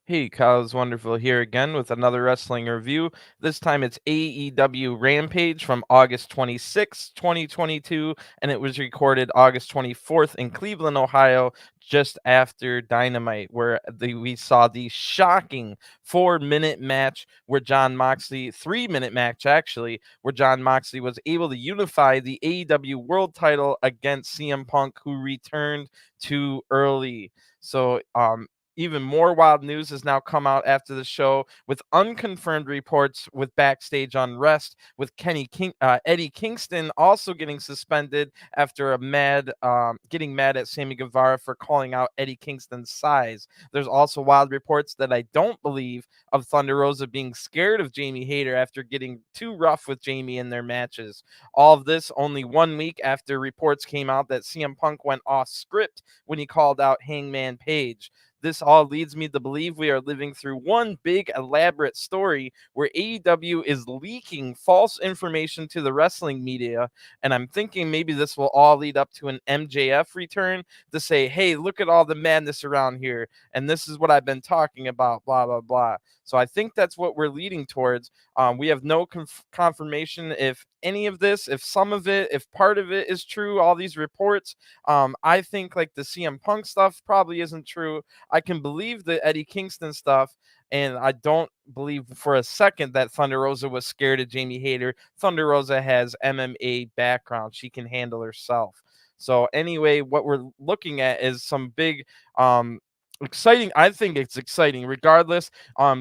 Hey, Kyle's Wonderful here again with another wrestling review. This time it's AEW Rampage from August 26th, 2022, and it was recorded August 24th in Cleveland, Ohio, just after Dynamite, where we saw the shocking 4-minute match where Jon Moxley, 3-minute match actually, where Jon Moxley was able to unify the AEW World title against CM Punk, who returned too early. So, even more wild news has now come out after the show with unconfirmed reports with backstage unrest, with Eddie Kingston also getting suspended after getting mad at Sammy Guevara for calling out Eddie Kingston's size. There's also wild reports that I don't believe of Thunder Rosa being scared of Jamie Hayter after getting too rough with Jamie in their matches. All of this only 1 week after reports came out that CM Punk went off script when he called out Hangman Page. This all leads me to believe we are living through one big elaborate story where AEW is leaking false information to the wrestling media. And I'm thinking maybe this will all lead up to an MJF return to say, hey, look at all the madness around here. And this is what I've been talking about, blah, blah, blah. So I think that's what we're leading towards. We have no confirmation if any of this, if some of it, if part of it is true, all these reports. I think like the CM Punk stuff probably isn't true. I can believe the Eddie Kingston stuff, and I don't believe for a second that Thunder Rosa was scared of Jamie Hayter. Thunder Rosa has MMA background. She can handle herself. So anyway, what we're looking at is some big exciting. I think it's exciting regardless,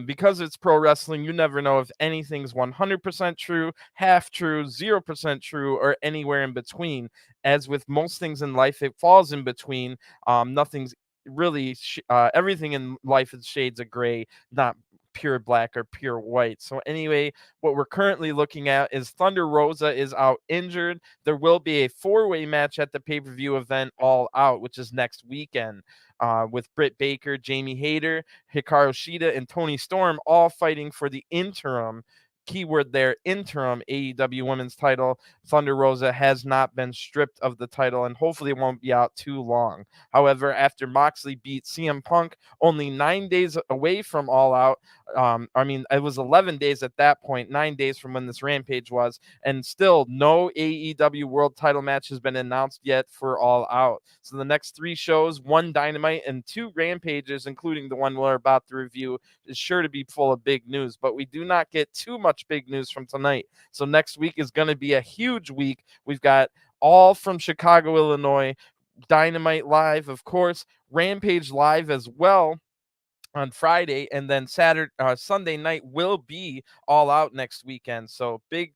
because it's pro wrestling. You never know if anything's 100% true, half true, 0% true, or anywhere in between. As with most things in life, it falls in between. Nothing's really everything in life is shades of gray, not pure black or pure white. So anyway, what we're currently looking at is Thunder Rosa is out injured. There will be a 4-way match at the pay-per-view event All Out, which is next weekend, with Britt Baker, Jamie Hayter, Hikaru Shida, and Tony Storm all fighting for the interim, keyword there, interim AEW Women's title. Thunder Rosa has not been stripped of the title, and hopefully it won't be out too long. However, after Moxley beat CM Punk only 9 days away from All Out, it was 11 days at that point, 9 days from when this Rampage was, and still no AEW World title match has been announced yet for All Out. So the next 3 shows, 1 Dynamite and 2 Rampages, including the one we're about to review, is sure to be full of big news, but we do not get too much big news from tonight. So next week is going to be a huge week. We've got all from Chicago, Illinois, Dynamite live, of course, Rampage live as well on Friday, and then Sunday night will be All Out next weekend. So big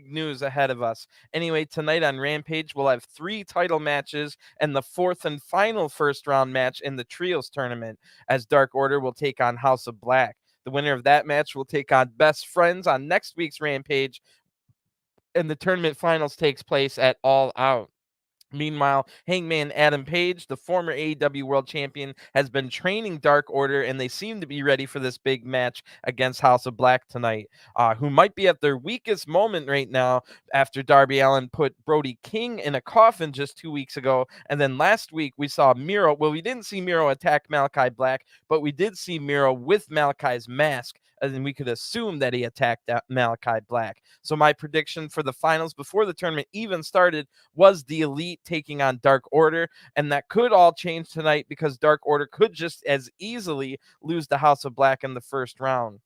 news ahead of us. Anyway, tonight on Rampage we'll have 3 title matches and the 4th and final first round match in the Trios tournament, as Dark Order will take on House of Black. The winner of that match will take on Best Friends on next week's Rampage, and the tournament finals takes place at All Out. Meanwhile, Hangman Adam Page, the former AEW World Champion, has been training Dark Order, and they seem to be ready for this big match against House of Black tonight, who might be at their weakest moment right now after Darby Allin put Brody King in a coffin just 2 weeks ago. And then last week we saw Miro. Well, we didn't see Miro attack Malakai Black, but we did see Miro with Malakai's mask, and we could assume that he attacked Malakai Black. So my prediction for the finals before the tournament even started was the Elite taking on Dark Order, and that could all change tonight because Dark Order could just as easily lose the House of Black in the first round.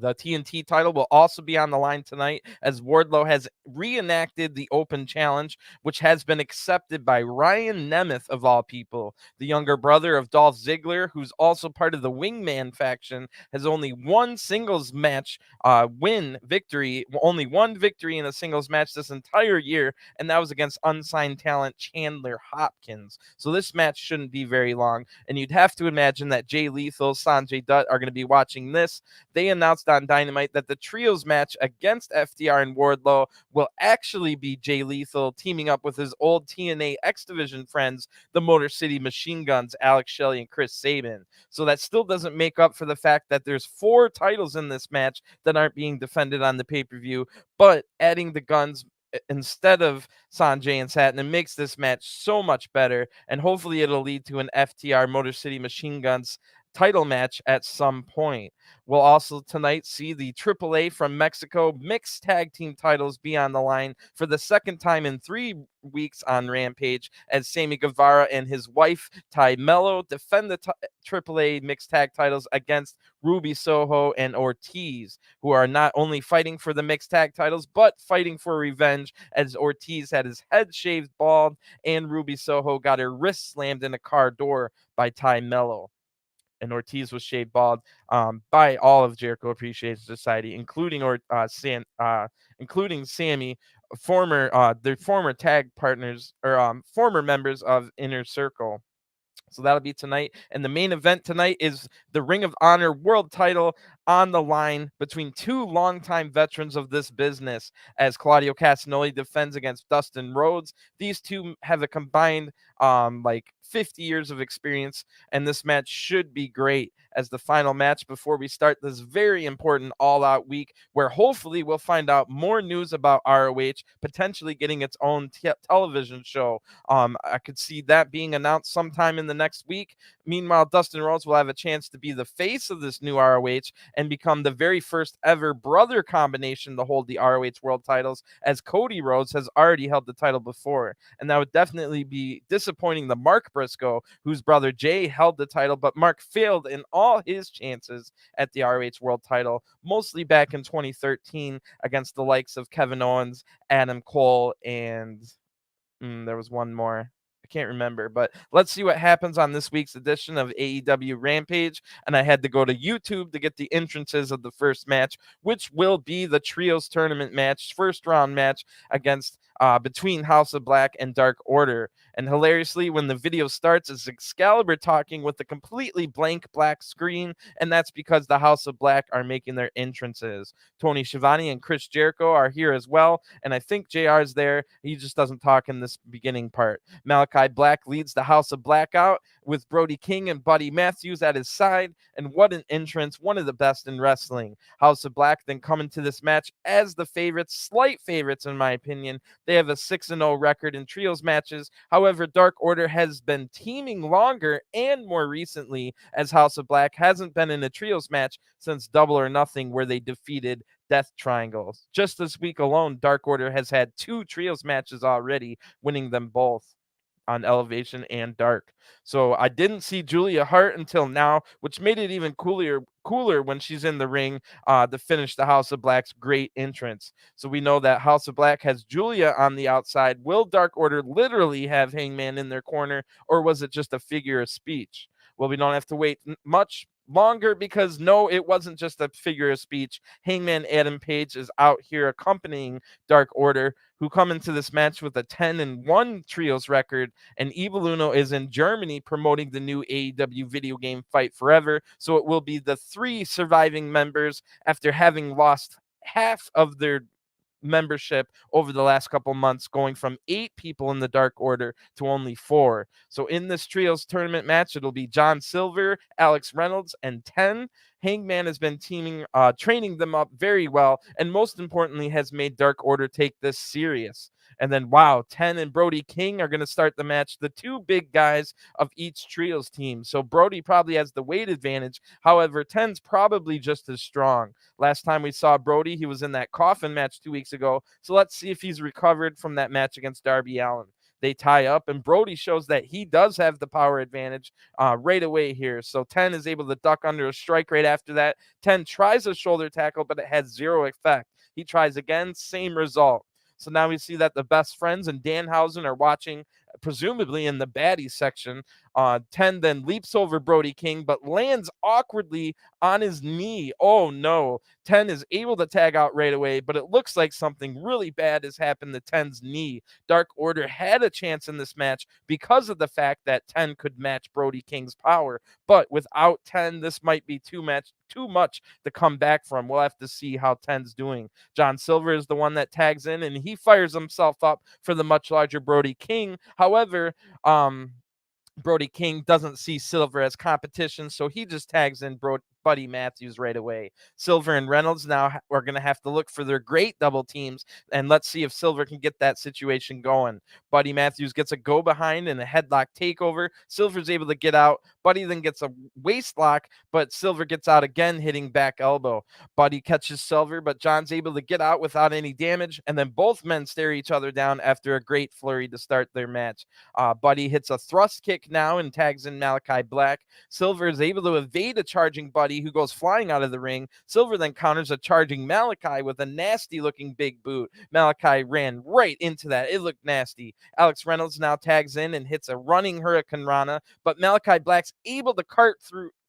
The TNT title will also be on the line tonight, as Wardlow has reenacted the Open Challenge, which has been accepted by Ryan Nemeth, of all people. The younger brother of Dolph Ziggler, who's also part of the Wingman faction, has only one singles match only one victory in a singles match this entire year, and that was against unsigned talent Chandler Hopkins. So this match shouldn't be very long, and you'd have to imagine that Jay Lethal, Sanjay Dutt are going to be watching this. They announced on Dynamite that the trios match against FTR and Wardlow will actually be Jay Lethal teaming up with his old TNA X Division friends, the Motor City Machine Guns, Alex Shelley and Chris Sabin. So that still doesn't make up for the fact that there's 4 titles in this match that aren't being defended on the pay-per-view, but adding the Guns instead of Sanjay and Satin makes this match so much better, and hopefully it'll lead to an FTR Motor City Machine Guns title match at some point. We'll also tonight see the AAA from Mexico mixed tag team titles be on the line for the second time in 3 weeks on Rampage, as Sammy Guevara and his wife, Melo, defend the AAA mixed tag titles against Ruby Soho and Ortiz, who are not only fighting for the mixed tag titles, but fighting for revenge, as Ortiz had his head shaved bald and Ruby Soho got her wrist slammed in a car door by Melo. And Ortiz was shaved bald by all of Jericho Appreciation Society, including including Sammy, their former tag partners or former members of Inner Circle. So that'll be tonight. And the main event tonight is the Ring of Honor World Title on the line between two longtime veterans of this business, as Claudio Castagnoli defends against Dustin Rhodes. These two have a combined 50 years of experience, and this match should be great as the final match before we start this very important all-out week, where hopefully we'll find out more news about ROH potentially getting its own television show. I could see that being announced sometime in the next week. Meanwhile, Dustin Rhodes will have a chance to be the face of this new ROH and become the very first ever brother combination to hold the ROH world titles, as Cody Rhodes has already held the title before. And that would definitely be disappointing the Mark Briscoe, whose brother Jay held the title, but Mark failed in all his chances at the ROH world title, mostly back in 2013 against the likes of Kevin Owens, Adam Cole, and there was one more. I can't remember, but let's see what happens on this week's edition of AEW Rampage. And I had to go to YouTube to get the entrances of the first match, which will be the Trios Tournament match, first round match against between House of Black and Dark Order. And hilariously, when the video starts, it's Excalibur talking with a completely blank black screen, and that's because the House of Black are making their entrances. Tony Schiavone and Chris Jericho are here as well, and I think JR is there. He just doesn't talk in this beginning part. Malakai Black leads the House of Black out with Brody King and Buddy Matthews at his side, and what an entrance, one of the best in wrestling. House of Black then come into this match as the favorites, slight favorites in my opinion. They have a 6-0 record in trios matches. However, Dark Order has been teaming longer and more recently, as House of Black hasn't been in a trios match since Double or Nothing, where they defeated Death Triangles. Just this week alone, Dark Order has had 2 trios matches already, winning them both on Elevation and Dark. So I didn't see Julia Hart until now, which made it even cooler when she's in the ring to finish the House of Black's great entrance. So we know that House of Black has Julia on the outside. Will Dark Order literally have Hangman in their corner, or was it just a figure of speech? Well, we don't have to wait much longer, because no, it wasn't just a figure of speech. Hangman Adam Page is out here accompanying Dark Order, who come into this match with a 10-1 trios record, and Evil Uno is in Germany promoting the new AEW video game Fight Forever. So it will be the 3 surviving members after having lost half of their membership over the last couple months, going from 8 people in the Dark Order to only 4. So in this trios tournament match, it'll be John Silver, Alex Reynolds, and 10. Hangman has been training them up very well, and most importantly has made Dark Order take this serious. And then, wow, 10 and Brody King are going to start the match, the 2 big guys of each trios team. So Brody probably has the weight advantage. However, 10's probably just as strong. Last time we saw Brody, he was in that coffin match 2 weeks ago. So let's see if he's recovered from that match against Darby Allin. They tie up, and Brody shows that he does have the power advantage right away here. So 10 is able to duck under a strike right after that. 10 tries a shoulder tackle, but it has 0 effect. He tries again, same result. So now we see that the Best Friends and Danhausen are watching, presumably in the baddies section. 10 then leaps over Brody King, but lands awkwardly on his knee. Oh no. 10 is able to tag out right away, but it looks like something really bad has happened to 10's knee. Dark Order had a chance in this match because of the fact that 10 could match Brody King's power, but without 10, this might be too much to come back from. We'll have to see how 10's doing. John Silver is the one that tags in, and he fires himself up for the much larger Brody King. However, Brody King doesn't see Silver as competition, so he just tags in Buddy Matthews right away. Silver and Reynolds now are going to have to look for their great double teams, and let's see if Silver can get that situation going. Buddy Matthews gets a go behind and a headlock takeover. Silver's able to get out. Buddy then gets a waist lock, but Silver gets out again, hitting back elbow. Buddy catches Silver, but John's able to get out without any damage, and then both men stare each other down after a great flurry to start their match. Buddy hits a thrust kick now and tags in Malakai Black. Silver is able to evade a charging Buddy, who goes flying out of the ring. Silver then counters a charging Malakai with a nasty-looking big boot. Malakai ran right into that. It looked nasty. Alex Reynolds now tags in and hits a running Hurricane Rana, but Malakai Black's able to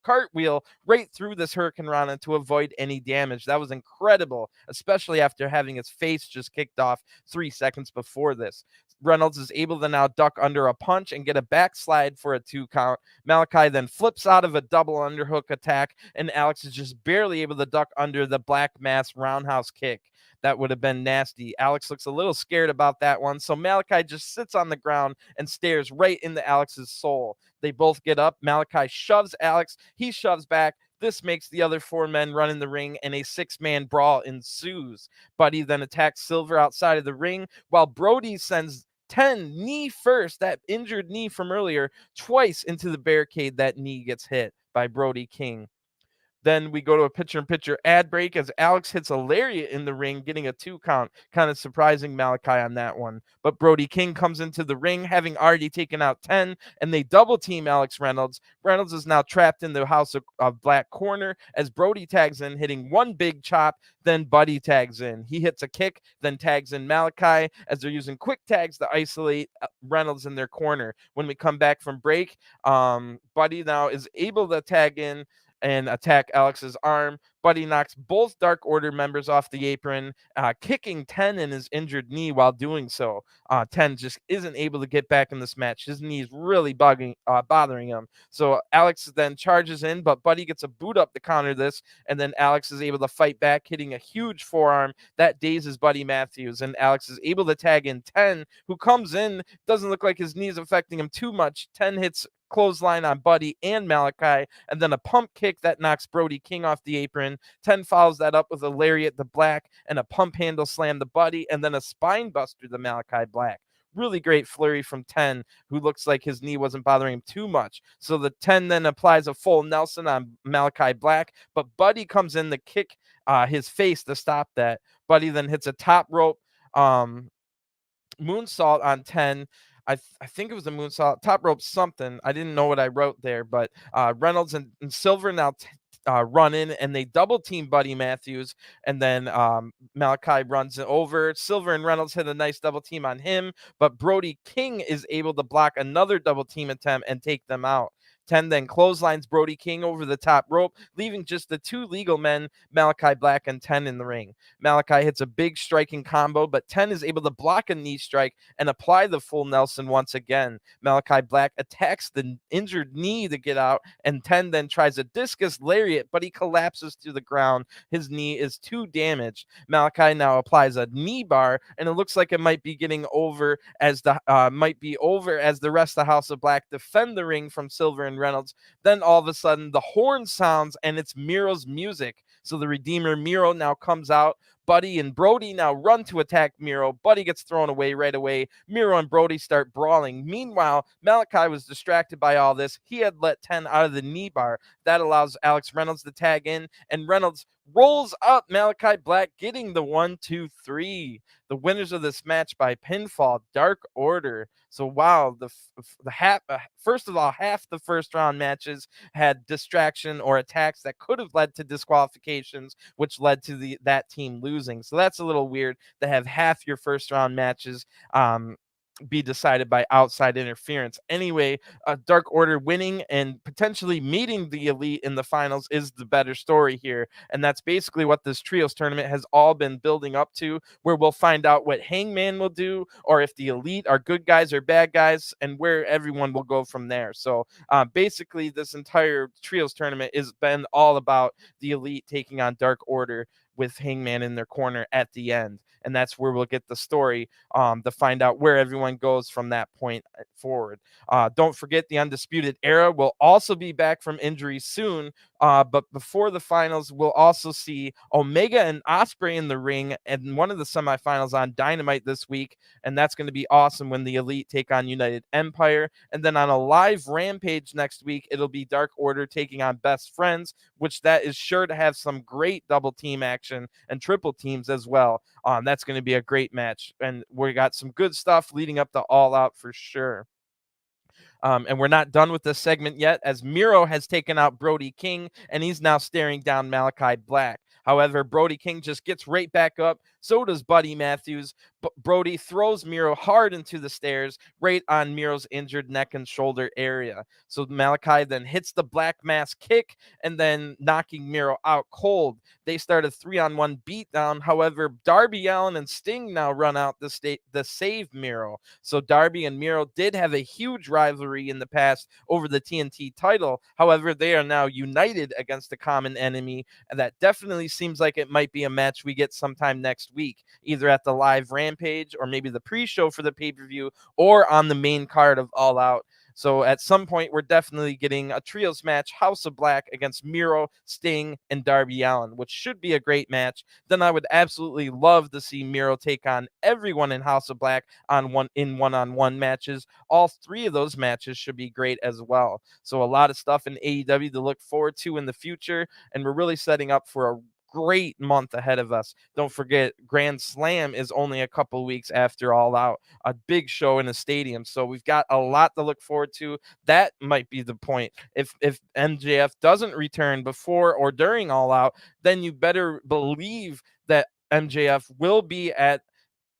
cartwheel right through this Hurricane Rana to avoid any damage. That was incredible, especially after having his face just kicked off 3 seconds before this. Reynolds is able to now duck under a punch and get a backslide for a 2 count. Malakai then flips out of a double underhook attack, and Alex is just barely able to duck under the Black Mass roundhouse kick. That would have been nasty. Alex looks a little scared about that one, so Malakai just sits on the ground and stares right into Alex's soul. They both get up. Malakai shoves Alex. He shoves back. This makes the other 4 men run in the ring, and a 6-man brawl ensues. Buddy then attacks Silver outside of the ring, while Brody sends 10 knee first, that injured knee from earlier, twice into the barricade. That knee gets hit by Brody King. Then we go to a picture-in-picture ad break as Alex hits a lariat in the ring, getting a 2 count. Kind of surprising Malakai on that one. But Brody King comes into the ring, having already taken out 10, and they double-team Alex Reynolds. Reynolds is now trapped in the House of Black corner as Brody tags in, hitting 1 big chop. Then Buddy tags in. He hits a kick, then tags in Malakai as they're using quick tags to isolate Reynolds in their corner. When we come back from break, Buddy now is able to tag in and attack Alex's arm. Buddy knocks both Dark Order members off the apron, kicking 10 in his injured knee while doing so. 10 just isn't able to get back in this match. His knee is really bothering him. So Alex then charges in, but Buddy gets a boot up to counter this, and then Alex is able to fight back, hitting a huge forearm that dazes Buddy Matthews, and Alex is able to tag in 10, who comes in. Doesn't look like his knee is affecting him too much. 10 hits clothesline on Buddy and Malakai, and then a pump kick that knocks Brody King off the apron. 10 follows that up with a lariat to Black and a pump handle slam to Buddy, and then a spine buster to Malakai Black. Really great flurry from 10, who looks like his knee wasn't bothering him too much. So the 10 then applies a full Nelson on Malakai Black, but Buddy comes in to kick his face to stop that. Buddy then hits a top rope moonsault on 10. I think it was a moonsault, top rope something. I didn't know what I wrote there, but Reynolds and Silver now run in, and they double team Buddy Matthews, and then Malakai runs over. Silver and Reynolds hit a nice double team on him, but Brody King is able to block another double team attempt and take them out. 10 then clotheslines Brody King over the top rope, leaving just the 2 legal men, Malakai Black and 10, in the ring. Malakai hits a big striking combo, but 10 is able to block a knee strike and apply the full Nelson once again. Malakai Black attacks the injured knee to get out, and 10 then tries a discus lariat, but he collapses to the ground. His knee is too damaged. Malakai now applies a knee bar, and it looks like it might be getting over as the rest of the House of Black defend the ring from Silver and Reynolds. Then all of a sudden the horn sounds, and it's Miro's music. So the Redeemer Miro now comes out. Buddy and Brody now run to attack Miro. Buddy gets thrown away right away. Miro and Brody start brawling. Meanwhile, Malakai was distracted by all this. He had let 10 out of the knee bar. That allows Alex Reynolds to tag in, and Reynolds rolls up Malakai Black, getting the 1-2-3. The winners of this match by pinfall, Dark Order. So wow, first of all, half the first round matches had distraction or attacks that could have led to disqualifications, which led to that team losing. So that's a little weird to have half your first round matches be decided by outside interference. Anyway, Dark Order winning and potentially meeting the Elite in the finals is the better story here. And that's basically what this trios tournament has all been building up to, where we'll find out what Hangman will do, or if the Elite are good guys or bad guys, and where everyone will go from there. So basically this entire trios tournament has been all about the Elite taking on Dark Order with Hangman in their corner at the end. and that's where we'll get the story to find out where everyone goes from that point forward. Don't forget, the Undisputed Era will also be back from injury soon. But before the finals, we'll also see Omega and Ospreay in the ring and one of the semifinals on Dynamite this week. And that's going to be awesome when the Elite take on United Empire. And then on a live Rampage next week, it'll be Dark Order taking on Best Friends, which that is sure to have some great double team action and triple teams as well. That's going to be a great match. And we got some good stuff leading up to All Out for sure. And we're not done with this segment yet, as Miro has taken out Brody King, and he's now staring down Malakai Black. However, Brody King just gets right back up. So does Buddy Matthews. Brody throws Miro hard into the stairs, right on Miro's injured neck and shoulder area. So Malakai then hits the Black Mass kick and then knocking Miro out cold. They start a 3-on-1 beatdown. However, Darby Allin and Sting now run out to save Miro. So Darby and Miro did have a huge rivalry in the past over the TNT title. However, they are now united against the common enemy, and that definitely seems like it might be a match we get sometime next week, either at the live Rampage or maybe the pre-show for the pay-per-view or on the main card of All Out. So at some point, we're definitely getting a trios match, House of Black against Miro, Sting, and Darby Allin, which should be a great match. Then I would absolutely love to see Miro take on everyone in House of Black in one-on-one matches. All three of those matches should be great as well. So a lot of stuff in AEW to look forward to in the future, and we're really setting up for a great month ahead of us. Don't forget, Grand Slam is only a couple weeks after All Out, a big show in a stadium. So we've got a lot to look forward to. That might be the point. If MJF doesn't return before or during All Out, then you better believe that MJF will be at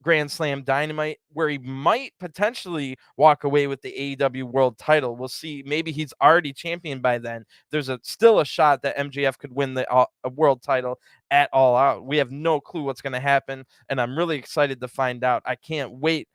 Grand Slam Dynamite, where he might potentially walk away with the AEW World Title. We'll see. Maybe he's already champion by then. There's still a shot that MJF could win the World Title at All Out. We have no clue what's going to happen, and I'm really excited to find out. I can't wait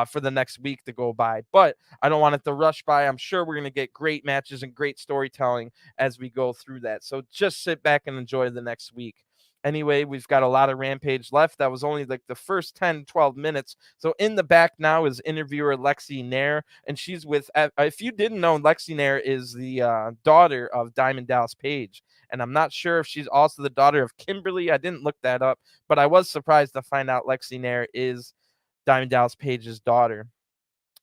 for the next week to go by, but I don't want it to rush by. I'm sure we're going to get great matches and great storytelling as we go through that. So just sit back and enjoy the next week. Anyway, we've got a lot of Rampage left. That was only like the first 10, 12 minutes. So in the back now is interviewer Lexi Nair, and she's with, if you didn't know, Lexi Nair is the daughter of Diamond Dallas Page. And I'm not sure if she's also the daughter of Kimberly. I didn't look that up, but I was surprised to find out Lexi Nair is Diamond Dallas Page's daughter,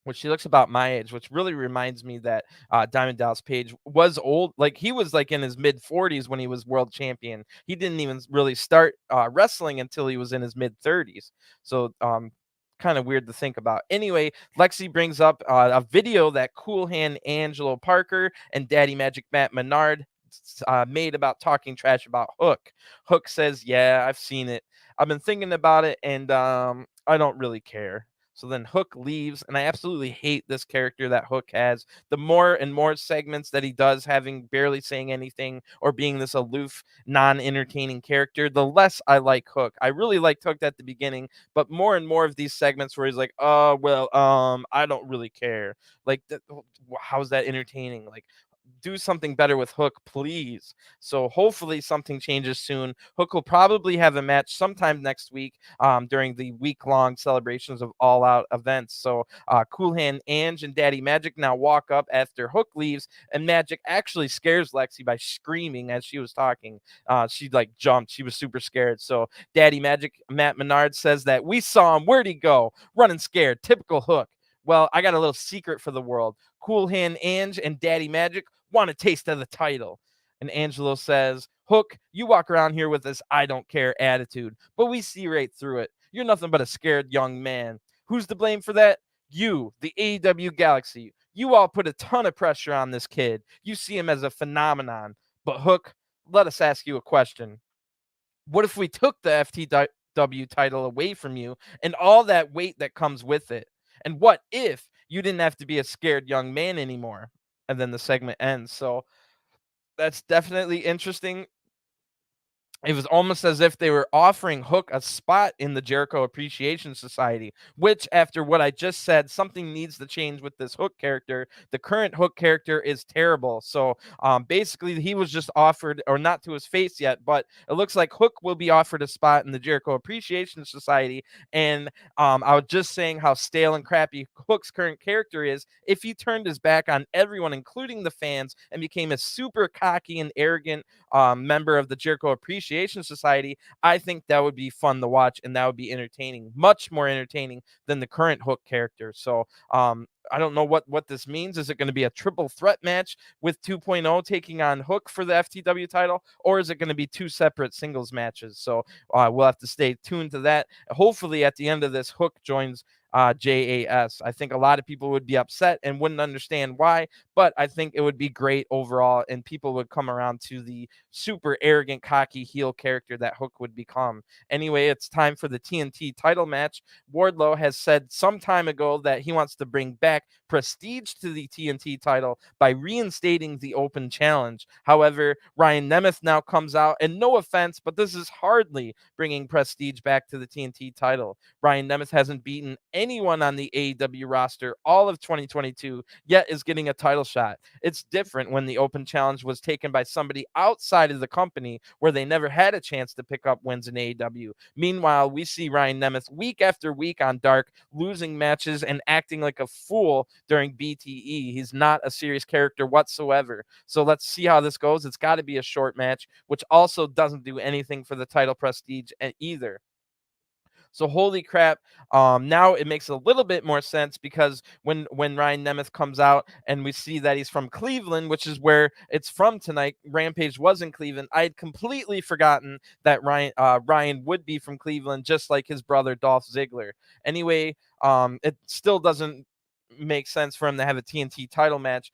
which she looks about my age, which really reminds me that Diamond Dallas Page was old. Like, he was like in his mid 40s when he was world champion. He didn't even really start wrestling until he was in his mid 30s. So kind of weird to think about. Anyway, Lexi brings up a video that Cool Hand Angelo Parker and Daddy Magic Matt Menard made about talking trash about Hook. Hook says, yeah, I've seen it. I've been thinking about it, and I don't really care. So then Hook leaves, and I absolutely hate this character that Hook has. The more and more segments that he does, having barely saying anything or being this aloof, non-entertaining character, the less I like Hook. I really liked Hook at the beginning, but more and more of these segments where he's like, oh, well, I don't really care. Like, how's that entertaining? Like, do something better with Hook, please. So hopefully something changes soon. Hook will probably have a match sometime next week during the week-long celebrations of All Out events. So Cool Hand Ange and Daddy Magic now walk up after Hook leaves, and Magic actually scares Lexi by screaming as she was talking. She like jumped. She was super scared. So Daddy Magic, Matt Menard, says that we saw him. Where'd he go? Running scared. Typical Hook. Well, I got a little secret for the world. Cool Hand Ange and Daddy Magic want a taste of the title. And Angelo says, Hook, you walk around here with this I don't care attitude, but we see right through it. You're nothing but a scared young man. Who's to blame for that? You, the AEW Galaxy. You all put a ton of pressure on this kid. You see him as a phenomenon. But Hook, let us ask you a question. What if we took the FTW title away from you and all that weight that comes with it? And what if you didn't have to be a scared young man anymore? And then the segment ends. So that's definitely interesting. it was almost as if they were offering Hook a spot in the Jericho Appreciation Society, which, after what I just said, something needs to change with this Hook character. The current Hook character is terrible. So basically, he was just offered, or not to his face yet, but it looks like Hook will be offered a spot in the Jericho Appreciation Society. And I was just saying how stale and crappy Hook's current character is. If he turned his back on everyone, including the fans, and became a super cocky and arrogant member of the Jericho Appreciation Society, I think that would be fun to watch, and that would be entertaining, much more entertaining than the current Hook character. So I don't know what this means. Is it going to be a triple threat match with 2.0 taking on Hook for the FTW title, or is it going to be two separate singles matches? So we'll have to stay tuned to that. Hopefully, at the end of this, Hook joins JAS. I think a lot of people would be upset and wouldn't understand why, but I think it would be great overall, and people would come around to the super arrogant, cocky heel character that Hook would become. Anyway, it's time for the TNT title match. Wardlow has said some time ago that he wants to bring back prestige to the TNT title by reinstating the open challenge. However, Ryan Nemeth now comes out, and no offense, but this is hardly bringing prestige back to the TNT title. Ryan Nemeth hasn't beaten anyone on the AEW roster all of 2022, yet is getting a title shot. It's different when the open challenge was taken by somebody outside of the company where they never had a chance to pick up wins in AEW. Meanwhile, we see Ryan Nemeth week after week on Dark losing matches and acting like a fool during BTE. He's not a serious character whatsoever. So let's see how this goes. It's got to be a short match, which also doesn't do anything for the title prestige either. So holy crap! Now it makes a little bit more sense, because when Ryan Nemeth comes out and we see that he's from Cleveland, which is where it's from tonight. Rampage was in Cleveland. I had completely forgotten that Ryan would be from Cleveland, just like his brother Dolph Ziggler. Anyway, it still doesn't make sense for him to have a TNT title match.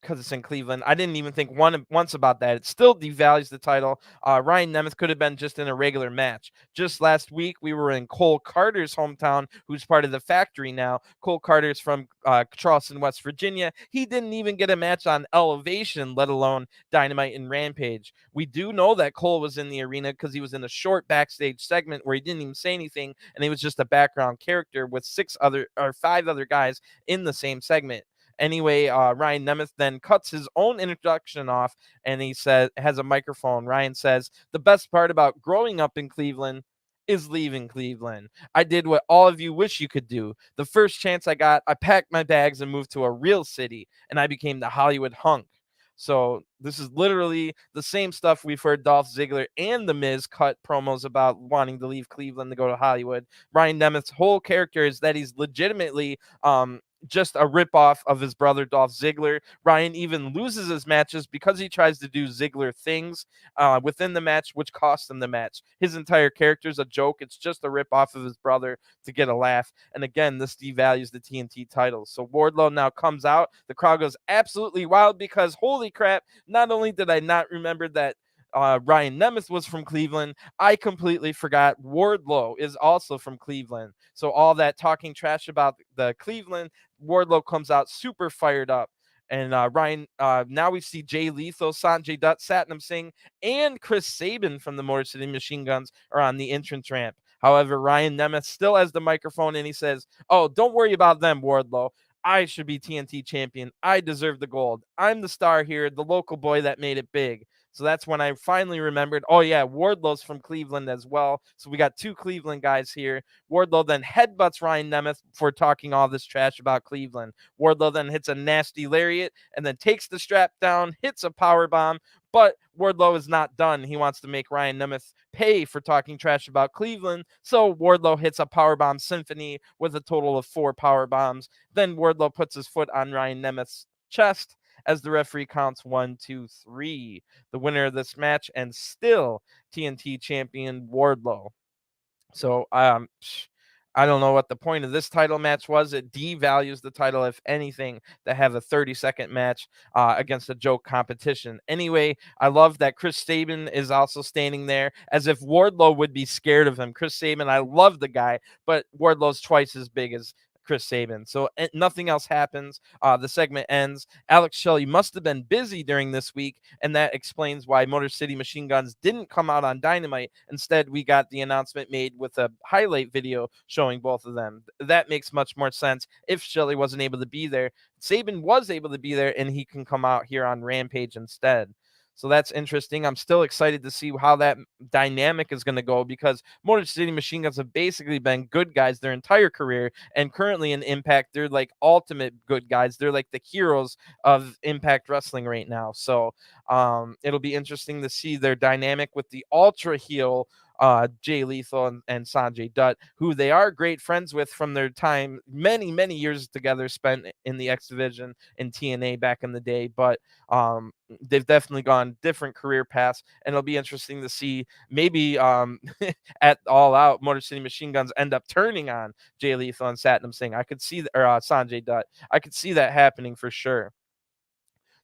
Because it's in Cleveland. I didn't even think once about that. It still devalues the title. Ryan Nemeth could have been just in a regular match. Just last week, we were in Cole Carter's hometown, who's part of the Factory now. Cole Carter's from Charleston, West Virginia. He didn't even get a match on Elevation, let alone Dynamite and Rampage. We do know that Cole was in the arena because he was in a short backstage segment where he didn't even say anything, and he was just a background character with 5 other guys in the same segment. Anyway, Ryan Nemeth then cuts his own introduction off, and he has a microphone. Ryan says, "The best part about growing up in Cleveland is leaving Cleveland. I did what all of you wish you could do. The first chance I got, I packed my bags and moved to a real city, and I became the Hollywood hunk." So this is literally the same stuff we've heard Dolph Ziggler and The Miz cut promos about, wanting to leave Cleveland to go to Hollywood. Ryan Nemeth's whole character is that he's legitimately just a ripoff of his brother Dolph Ziggler. Ryan even loses his matches because he tries to do Ziggler things within the match, which costs him the match. His entire character is a joke. It's just a ripoff of his brother to get a laugh. And again, this devalues the TNT titles. So Wardlow now comes out. The crowd goes absolutely wild because, holy crap, not only did I not remember that Ryan Nemeth was from Cleveland, I completely forgot Wardlow is also from Cleveland. So all that talking trash about the Cleveland, Wardlow comes out super fired up. And now we see Jay Lethal, Sanjay Dutt, Satnam Singh, and Chris Sabin from the Motor City Machine Guns are on the entrance ramp. However, Ryan Nemeth still has the microphone, and he says, "Oh, don't worry about them, Wardlow. I should be TNT champion. I deserve the gold. I'm the star here, the local boy that made it big." So that's when I finally remembered, oh yeah, Wardlow's from Cleveland as well. So we got 2 Cleveland guys here. Wardlow then headbutts Ryan Nemeth for talking all this trash about Cleveland. Wardlow then hits a nasty lariat and then takes the strap down, hits a power bomb. But Wardlow is not done. He wants to make Ryan Nemeth pay for talking trash about Cleveland. So Wardlow hits a powerbomb symphony with a total of 4 power bombs. Then Wardlow puts his foot on Ryan Nemeth's chest as the referee counts 1, 2, 3. The winner of this match and still TNT champion Wardlow. So I don't know what the point of this title match was. It devalues the title, if anything, to have a 30-second match against a joke competition. Anyway, I love that Chris Sabin is also standing there as if Wardlow would be scared of him. Chris Sabin, I love the guy, but Wardlow's twice as big as Chris Sabin. So nothing else happens. The segment ends. Alex Shelley must have been busy during this week, and that explains why Motor City Machine Guns didn't come out on Dynamite. Instead, we got the announcement made with a highlight video showing both of them. That makes much more sense if Shelley wasn't able to be there. Sabin was able to be there, and he can come out here on Rampage instead. So that's interesting. I'm still excited to see how that dynamic is going to go, because Motor City Machine Guns have basically been good guys their entire career, and currently in Impact, they're like ultimate good guys. They're like the heroes of Impact Wrestling right now. So it'll be interesting to see their dynamic with the ultra heel Jay Lethal and Sanjay Dutt, who they are great friends with from their time, many years together spent in the X Division in TNA back in the day. But they've definitely gone different career paths, and it'll be interesting to see maybe at All Out, Motor City Machine Guns end up turning on Jay Lethal and Satnam Singh. I could see, or Sanjay Dutt. I could see that happening for sure.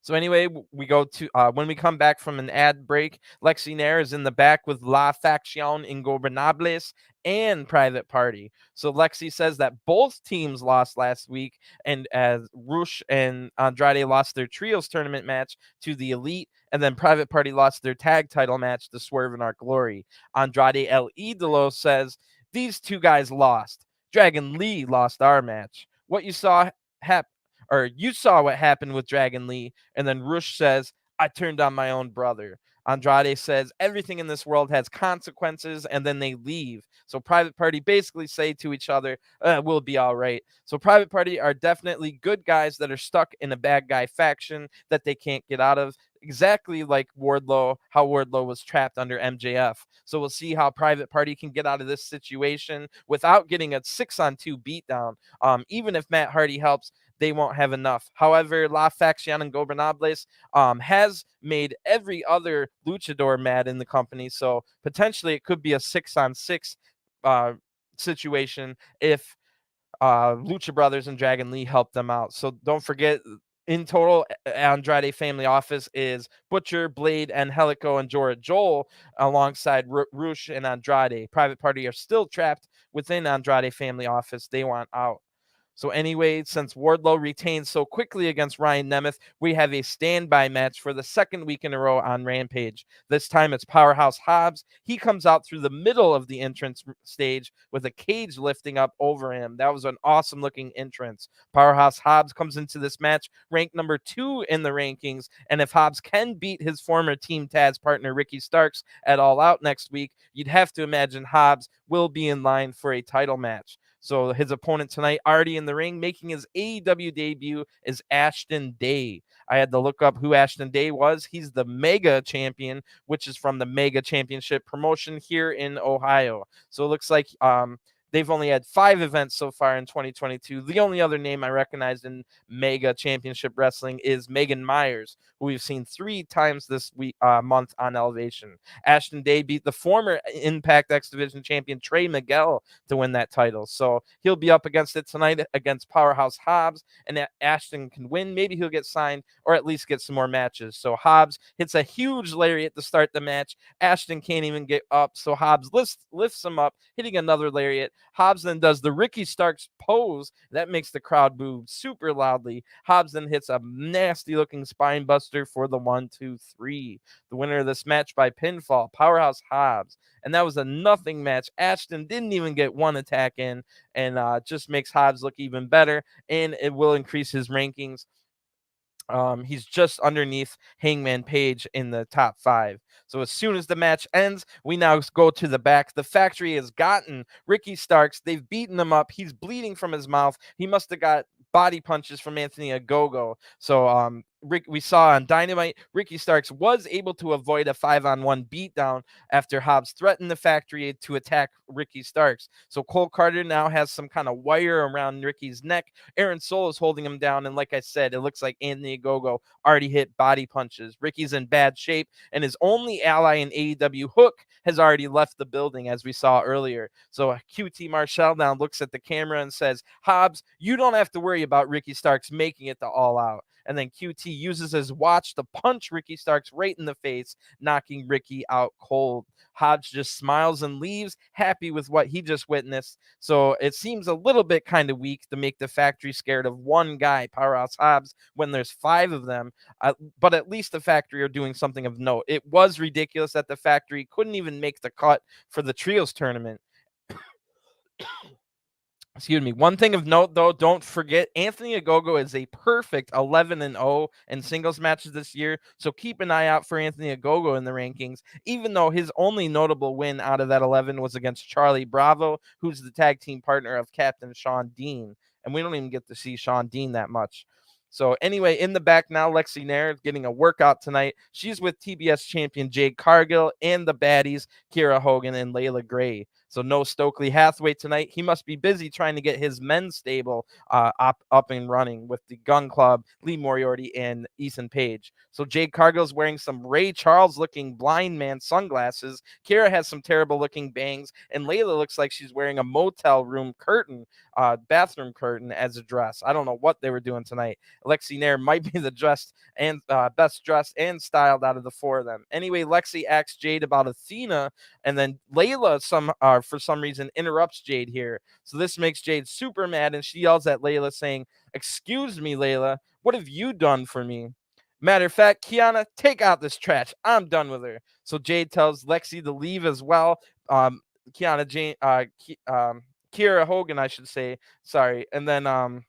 So anyway, we go to when we come back from an ad break, Lexi Nair is in the back with La Facción Ingobernables and Private Party. So Lexi says that both teams lost last week, and as Rush and Andrade lost their trios tournament match to the Elite, and then Private Party lost their tag title match to Swerve and Our Glory. Andrade El Idolo says these two guys lost. Dragon Lee lost our match. What you saw happen. Or you saw what happened with Dragon Lee. And then Rush says, I turned on my own brother. Andrade says everything in this world has consequences, and then they leave. So Private Party basically say to each other, we'll be all right. So Private Party are definitely good guys that are stuck in a bad guy faction that they can't get out of. Exactly like Wardlow, how Wardlow was trapped under MJF. So we'll see how Private Party can get out of this situation without getting a 6-on-2 beatdown. Even if Matt Hardy helps, they won't have enough. However, La Facción Ingobernables has made every other luchador mad in the company, so potentially it could be a 6-on-6 situation if Lucha Brothers and Dragon Lee help them out. So don't forget, in total, Andrade Family Office is Butcher, Blade, Angelico, and Jora Joel alongside Rush and Andrade. Private Party are still trapped within Andrade Family Office. They want out. So anyway, since Wardlow retained so quickly against Ryan Nemeth, we have a standby match for the second week in a row on Rampage. This time it's Powerhouse Hobbs. He comes out through the middle of the entrance stage with a cage lifting up over him. That was an awesome looking entrance. Powerhouse Hobbs comes into this match ranked number 2 in the rankings, and if Hobbs can beat his former Team Taz partner Ricky Starks at All Out next week, you'd have to imagine Hobbs will be in line for a title match. So his opponent tonight, already in the ring, making his AEW debut, is Ashton Day. I had to look up who Ashton Day was. He's the Mega Champion, which is from the Mega Championship promotion here in Ohio. So it looks like they've only had 5 events so far in 2022. The only other name I recognize in Mega Championship Wrestling is Megan Myers, who we've seen 3 times this month on Elevation. Ashton Day beat the former Impact X Division champion Trey Miguel to win that title. So he'll be up against it tonight against Powerhouse Hobbs, and Ashton can win. Maybe he'll get signed or at least get some more matches. So Hobbs hits a huge lariat to start the match. Ashton can't even get up, so Hobbs lifts him up, hitting another lariat. Hobbs then does the Ricky Starks pose. That makes the crowd boo super loudly. Hobbs then hits a nasty looking spine buster for the 1-2-3. The winner of this match by pinfall, Powerhouse Hobbs. And that was a nothing match. Ashton didn't even get one attack in, and just makes Hobbs look even better, and it will increase his rankings. He's just underneath Hangman Page in the top 5. So as soon as the match ends, we now go to the back. The factory has gotten Ricky Starks. They've beaten him up. He's bleeding from his mouth. He must have got body punches from Anthony Ogogo. So we saw on Dynamite, Ricky Starks was able to avoid a 5-on-1 beatdown after Hobbs threatened the factory to attack Ricky Starks. So Cole Carter now has some kind of wire around Ricky's neck. Aaron Soul is holding him down, and like I said, it looks like Anthony Ogogo already hit body punches. Ricky's in bad shape, and his only ally in AEW, Hook, has already left the building, as we saw earlier. So QT Marshall now looks at the camera and says, Hobbs, you don't have to worry about Ricky Starks making it to All Out. and then QT uses his watch to punch Ricky Starks right in the face, knocking Ricky out cold. Hobbs just smiles and leaves, happy with what he just witnessed. So it seems a little bit kind of weak to make the factory scared of one guy, Powerhouse Hobbs, when there's 5 of them. But at least the factory are doing something of note. It was ridiculous that the factory couldn't even make the cut for the trios tournament. Excuse me. One thing of note, though, don't forget Anthony Ogogo is a perfect 11-0 in singles matches this year. So keep an eye out for Anthony Ogogo in the rankings, even though his only notable win out of that 11 was against Charlie Bravo, who's the tag team partner of Captain Sean Dean. And we don't even get to see Sean Dean that much. So anyway, in the back now, Lexi Nair getting a workout tonight. She's with TBS champion Jade Cargill and the baddies, Kiera Hogan and Layla Gray. So no Stokely Hathaway tonight. He must be busy trying to get his men's stable up and running with the Gun Club, Lee Moriarty, and Ethan Page. So Jade Cargill's wearing some Ray Charles looking blind man sunglasses. Kiera has some terrible looking bangs, and Layla looks like she's wearing a motel room curtain, bathroom curtain as a dress. I don't know what they were doing tonight. Lexi Nair might be the best dressed and styled out of the 4 of them. Anyway, Lexi asks Jade about Athena, and then Layla for some reason interrupts Jade here. So this makes Jade super mad, and she yells at Layla saying, "Excuse me, Layla, what have you done for me?" Matter of fact, Kiana, take out this trash. I'm done with her. So Jade tells Lexi to leave as well. Kiana, Jane, Kiera Hogan, I should say. Sorry. And then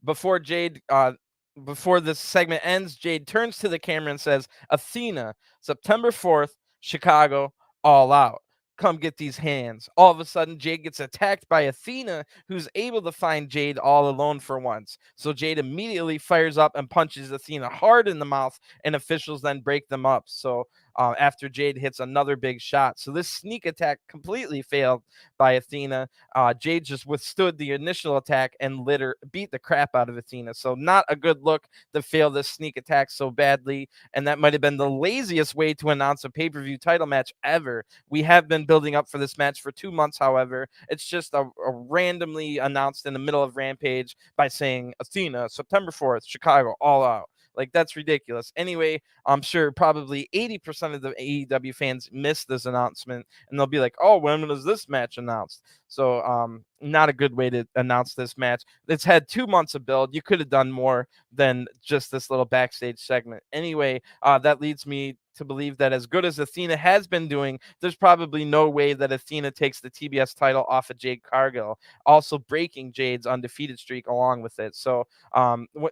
before this segment ends, Jade turns to the camera and says, "Athena, September 4th, Chicago, All Out. Come get these hands." All of a sudden, Jade gets attacked by Athena, who's able to find Jade all alone for once. So Jade immediately fires up and punches Athena hard in the mouth, and officials then break them up. So after Jade hits another big shot. So this sneak attack completely failed by Athena. Jade just withstood the initial attack and beat the crap out of Athena. So not a good look to fail this sneak attack so badly. And that might have been the laziest way to announce a pay-per-view title match ever. We have been building up for this match for 2 months, however. It's just a randomly announced in the middle of Rampage by saying, "Athena, September 4th, Chicago, All Out." Like, that's ridiculous. Anyway, I'm sure probably 80% of the AEW fans missed this announcement, and they'll be like, "Oh, when was this match announced?" So not a good way to announce this match. It's had 2 months of build. You could have done more than just this little backstage segment. Anyway, that leads me to believe that as good as Athena has been doing, there's probably no way that Athena takes the TBS title off of Jade Cargill, also breaking Jade's undefeated streak along with it. So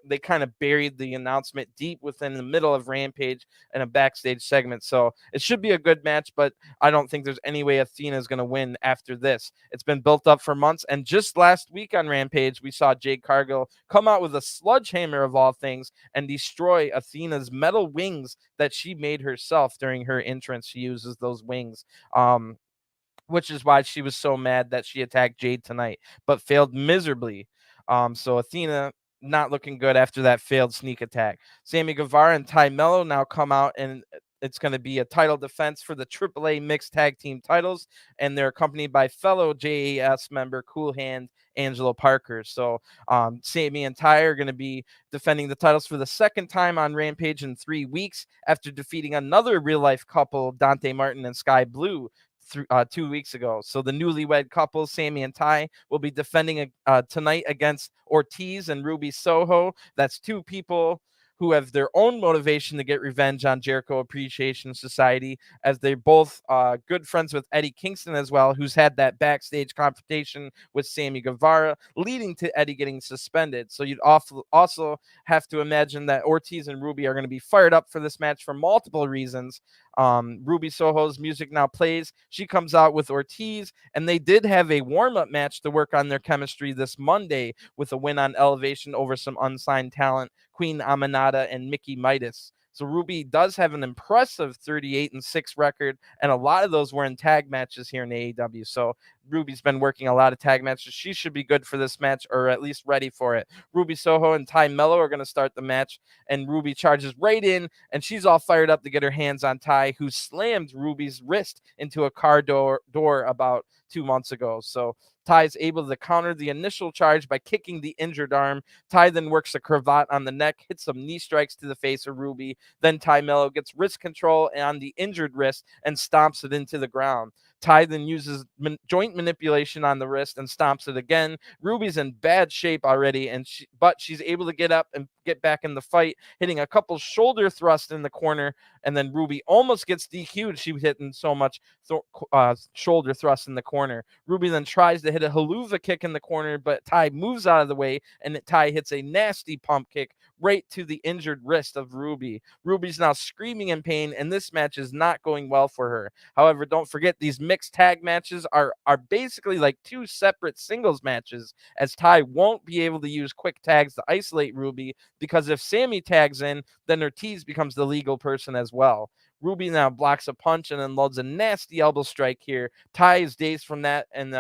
they kind of buried the announcement deep within the middle of Rampage in a backstage segment. So it should be a good match, but I don't think there's any way Athena is going to win after this. It's been built up for months, and just last week on Rampage, we saw Jade Cargill come out with a sledgehammer of all things and destroy Athena's metal wings that she made herself during her entrance. She uses those wings, which is why she was so mad that she attacked Jade tonight, but failed miserably. So Athena not looking good after that failed sneak attack. Sammy Guevara and Ty Melo now come out, and it's going to be a title defense for the AAA mixed tag team titles, and they're accompanied by fellow JAS member Cool Hand Angelo Parker. So Sammy and Ty are going to be defending the titles for the second time on Rampage in 3 weeks after defeating another real life couple, Dante Martin and Sky Blue, 2 weeks ago. So the newlywed couple, Sammy and Ty, will be defending tonight against Ortiz and Ruby Soho. That's 2 people who have their own motivation to get revenge on Jericho Appreciation Society, as they're both good friends with Eddie Kingston as well, who's had that backstage confrontation with Sammy Guevara, leading to Eddie getting suspended. So you'd also have to imagine that Ortiz and Ruby are going to be fired up for this match for multiple reasons. Ruby Soho's music now plays. She comes out with Ortiz, and they did have a warm-up match to work on their chemistry this Monday with a win on Elevation over some unsigned talent, Queen Aminata and Mickey Midas. So Ruby does have an impressive 38-6 record, and a lot of those were in tag matches here in AEW. So Ruby's been working a lot of tag matches. She should be good for this match, or at least ready for it. Ruby Soho and Ty Melo are going to start the match, and Ruby charges right in, and she's all fired up to get her hands on Ty, who slammed Ruby's wrist into a car door about 2 months ago. So Ty is able to counter the initial charge by kicking the injured arm. Ty then works a cravat on the neck, hits some knee strikes to the face of Ruby. Then Ty Melo gets wrist control on the injured wrist and stomps it into the ground. Ty then uses joint manipulation on the wrist and stomps it again. Ruby's in bad shape already, but she's able to get up and get back in the fight, hitting a couple shoulder thrusts in the corner, and then Ruby almost gets DQ'd. She was hitting so much shoulder thrust in the corner. Ruby then tries to hit a haluva kick in the corner, but Ty moves out of the way, and Ty hits a nasty pump kick right to the injured wrist of Ruby. Ruby's now screaming in pain, and this match is not going well for her. However, don't forget, these mixed tag matches are basically like two separate singles matches, as Ty won't be able to use quick tags to isolate Ruby, because if Sammy tags in, then Ortiz becomes the legal person as well. Ruby now blocks a punch and then loads a nasty elbow strike here. Ty is dazed from that, and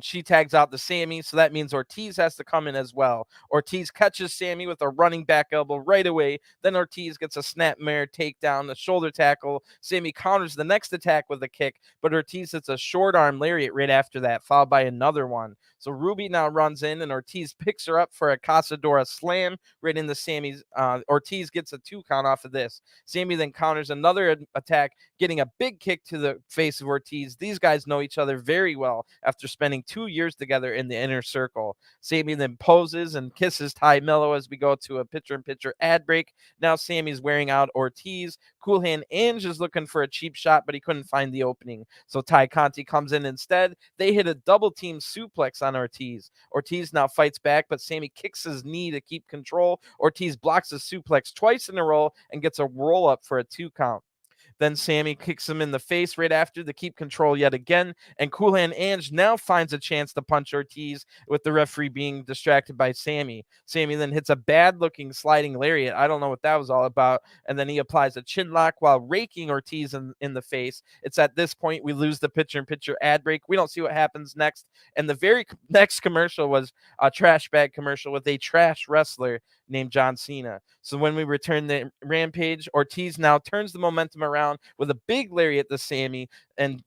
she tags out the Sammy, so that means Ortiz has to come in as well. Ortiz catches Sammy with a running back elbow right away. Then Ortiz gets a snapmare takedown, a shoulder tackle. Sammy counters the next attack with a kick, but Ortiz hits a short arm lariat right after that, followed by another one. So Ruby now runs in, and Ortiz picks her up for a Casadora slam right into Sammy's. Ortiz gets a 2 count off of this. Sammy then counters another attack, getting a big kick to the face of Ortiz. These guys know each other very well after spending 2 years together in the inner circle. Sammy then poses and kisses Ty Melo as we go to a picture-in-picture ad break. Now Sammy's wearing out Ortiz. Cool Hand Ange is looking for a cheap shot, but he couldn't find the opening. So Ty Conti comes in instead. They hit a double-team suplex on Ortiz. Ortiz now fights back, but Sammy kicks his knee to keep control. Ortiz blocks a suplex twice in a row and gets a roll-up for a 2 count. Then Sammy kicks him in the face right after to keep control yet again. And Cool Hand Ange now finds a chance to punch Ortiz, with the referee being distracted by Sammy. Sammy then hits a bad-looking sliding lariat. I don't know what that was all about. And then he applies a chin lock while raking Ortiz in the face. It's at this point we lose the picture-in-picture ad break. We don't see what happens next. And the very next commercial was a trash bag commercial with a trash wrestler named John Cena. So when we return the Rampage, Ortiz now turns the momentum around with a big lariat to Sammy, and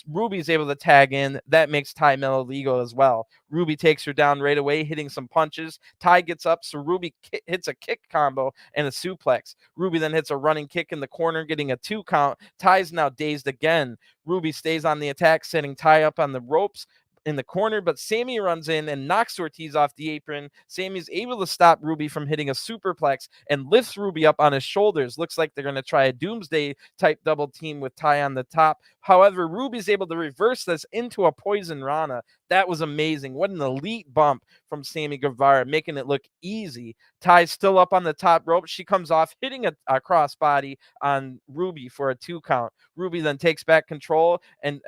Ruby's able to tag in. That makes Ty Melo legal as well. Ruby takes her down right away, hitting some punches. Ty gets up, so Ruby hits a kick combo and a suplex. Ruby then hits a running kick in the corner, getting a 2 count. Ty's now dazed again. Ruby stays on the attack, setting Ty up on the ropes in the corner, but Sammy runs in and knocks Ortiz off the apron. Sammy's able to stop Ruby from hitting a superplex and lifts Ruby up on his shoulders. Looks like they're going to try a Doomsday type double team with Ty on the top. However, Ruby's able to reverse this into a Poison Rana. That was amazing. What an elite bump from Sammy Guevara, making it look easy. Ty's still up on the top rope. She comes off, hitting a crossbody on Ruby for a 2 count. Ruby then takes back control, and